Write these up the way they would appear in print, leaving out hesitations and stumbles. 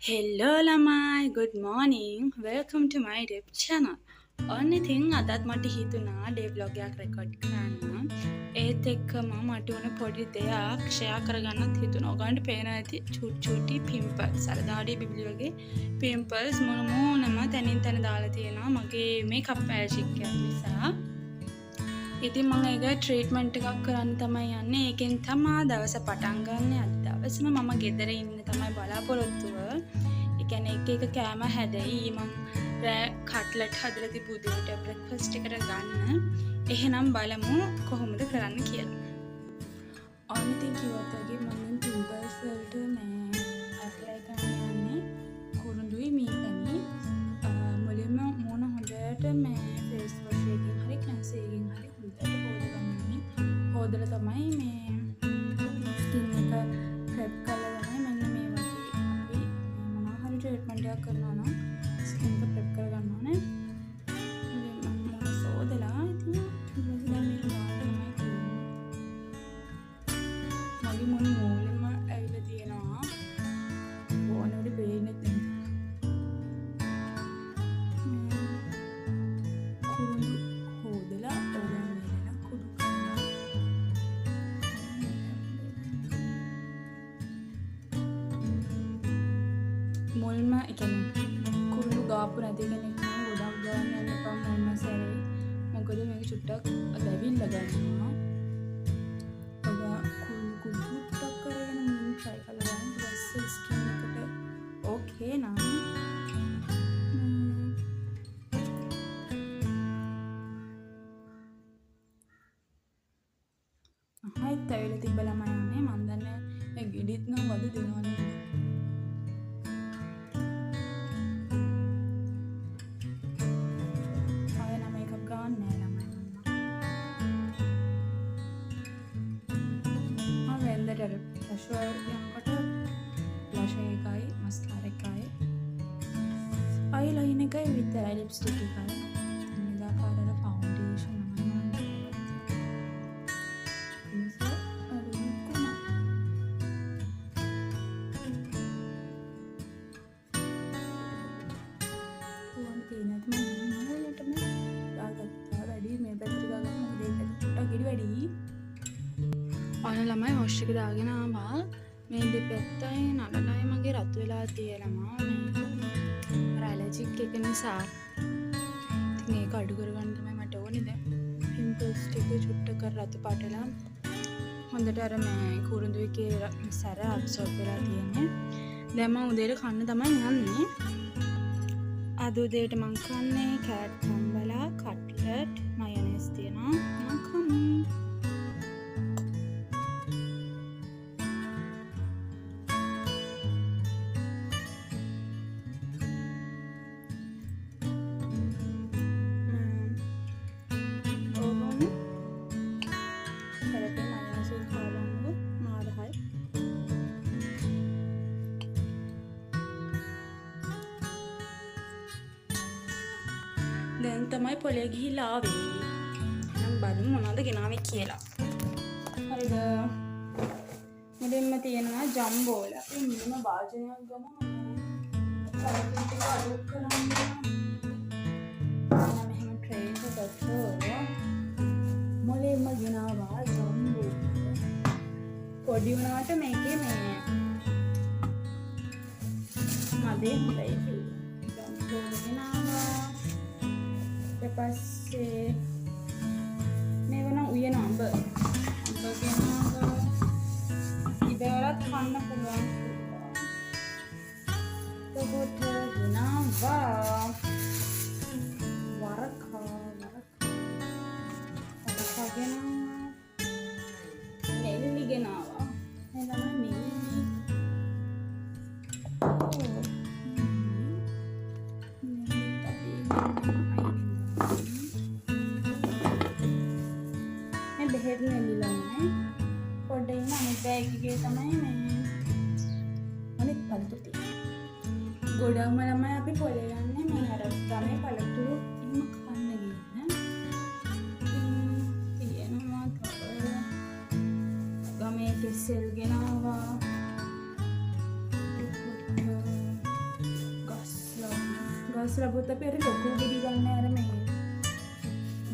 Hello ළමයි, good morning. Welcome to my YouTube channel. ඔන්න ඉතින් අදත් මට හිතුණා ඩේ vlog එකක් රෙකෝඩ් කරන්න. ඒත් එක්කම මට උන පොඩි දෙයක් ෂෙයා කරගන්නත් හිතුණා. ඔයගන්ට පේනවා ඇති චුටි පිම්පල්ස්. අර දාඩිය බිබිලි වගේ පිම්පල්ස් මොනම තැනින් තැන දාලා තියෙනවා මගේ මේකප් මැජික් එක නිසා. ඉතින් මම ඒක ට්‍රීට්මන්ට් එකක් කරන්න තමයි යන්නේ. ඒකෙන් තමයි දවස පටන් ගන්න. අද දවසම මම ගෙදර ඉන්න තමයි බලාපොරොත්තුව. ඒ කියන්නේ එක කෑම හැදෙයි. මම කට්ලට් හදලා තිබු උදේට බ්‍රෙක්ෆාස්ට් එකට ගන්න. එහෙනම් බලමු කොහොමද කරන්න කියලා. ඔන්න ඉතින් කිව්වත් වගේ මම පිම්පල්ස් වලට මේ ඇප්ලයි කරන්න යන්නේ කුරුඳුයි මීපැණි. මුලින්ම මොන හොඳට මේ ෆේස් වොෂ් එකකින් හරි ක්ලෙන්සර් එකකින් හරි හොදලා තමයි මේ ස්කින් එක ප්‍රෙප් කරලා තමයි මෙන්න මේ වගේ අපි මොනවා හරි ට්‍රීට්මන්ට් එකක් කරනවා නම් ස්කින් එක ප්‍රෙප් කරගන්න ඕනේ. ඉතින් මම සෝදලා ඉතින් ඊට පස්සේ දැන් මේක දාන්න තමයි තියෙන්නේ. මගේ මොන මූලෙම ඇවිල්ලා තියෙනවා. ඕනෙකට පේන්නේ නැහැ. කුරුඳු හොදලා මුල්ම එකනේ කුරුළු ගාපු නැති කෙනෙක් නම් ගොඩක් ගන්න යන්න එපා මුල්ම සැරේ. මොකද මේක චුට්ටක් දැවිල්ල ගන්නවා. කුරුළු චුට්ටක් කරගෙන මුලින් try කරලා බලන්න. ඊට පස්සේ ස්කින් එකට ඕකේ නම් හයිත් ඇවිල්ලා තිබ්බ ළමයි යන්නේ. මන් දන්නේ මේ ගෙඩිත් නම් වද දෙනවනේ. බ්ලෂර් යනකොට බ්ලෂර් එකයි මස්කාරා එකයි අයිලයිනර් එකයි විතරයි ලිප්ස්ටික් එකයි නිදාකාරර ෆවුන්ඩේෂන් ඔන්න ළමයි වොෂ් එක දාගෙන ආවා. මේ දෙපැත්තයි නඩලයි මගේ රතු වෙලා තියෙනවා. මේ ඇලර්ජික් එක නිසා. ඉතින් ඒක අඩු කරගන්න තමයි මට ඕනේ දැන්. පිම්පල්ස් ටික චුට්ටක රතු පාටලා හොඳට අර මේ කුරුඳු එකේ සැර ඇබ්සෝබ් වෙලා තියෙන්නේ. දැන් මම උදේට කන්න තමයි යන්නේ. අද උදේට මම කන්නේ කෑට් කම්බලා කට්ලට් මයොනයිස් තියෙනවා. මම කන්නේ දැන් තමයි පොලේ ගිහිල්ලා ආවේ. නම් බලමු මොනවද ගෙනාවේ කියලා. හරිද? මුලින්ම තියෙනවා ජම්බෝල. අපි මුලින්ම වාජනයක් ගමු. සල්පින් ටික අඩු කරන්න. මෙහෙම ට්‍රේ එකකට මුලින්ම ගෙනාවා ජම්බෝ. පොඩි වුණාට මේකේ මේ මදේ හොඳයි කියලා. ජම්බෝ ගෙනාවා. පස්සේ මේ වන උයන අඹ ගෙනාවා. ඉබේරත් කන්න පුළුවන්. තකොට ගෙනාවා වරකා ගෙනාවා. නෙල්ලි ගෙනාවා. එළම නෙල්ලි බෙහෙත් නෙල්ලිලමයි පොඩ්ඩ ඉන්න අනිත් බෑග් එකේ තමයි මේ අනිත් පළතුරු තියෙන්නේ. ගොඩක්ම ළමයි අපි පොලේ යන්නේ මේ අර ගමේ පළතුරු ඉන්න කන්න ගිහින්. තියෙනවා තව ගමේ කෙසෙල් ගෙනාවා. දවස්වල පොත් අපි අර ලොකු ගෙඩි ගන්න අර මේ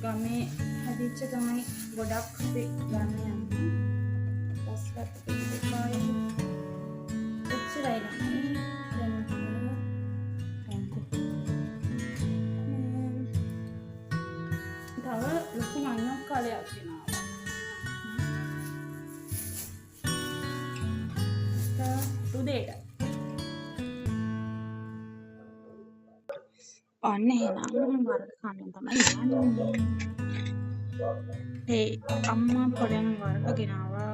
ගමේ හදිච්ච තමයි ගොඩක් අපි ගන්න යන්නේ. දවස්වල දෙකයි එච්චරයි නේද? තව ලොකු මන්නක් කාලයක් වෙනවා. උදේට ඔන්න එහෙනම් වර්ග කන්න තමයි යන්නේ. ඒ අම්මා පොඩ්ඩක් වර්ග ගෙනාවා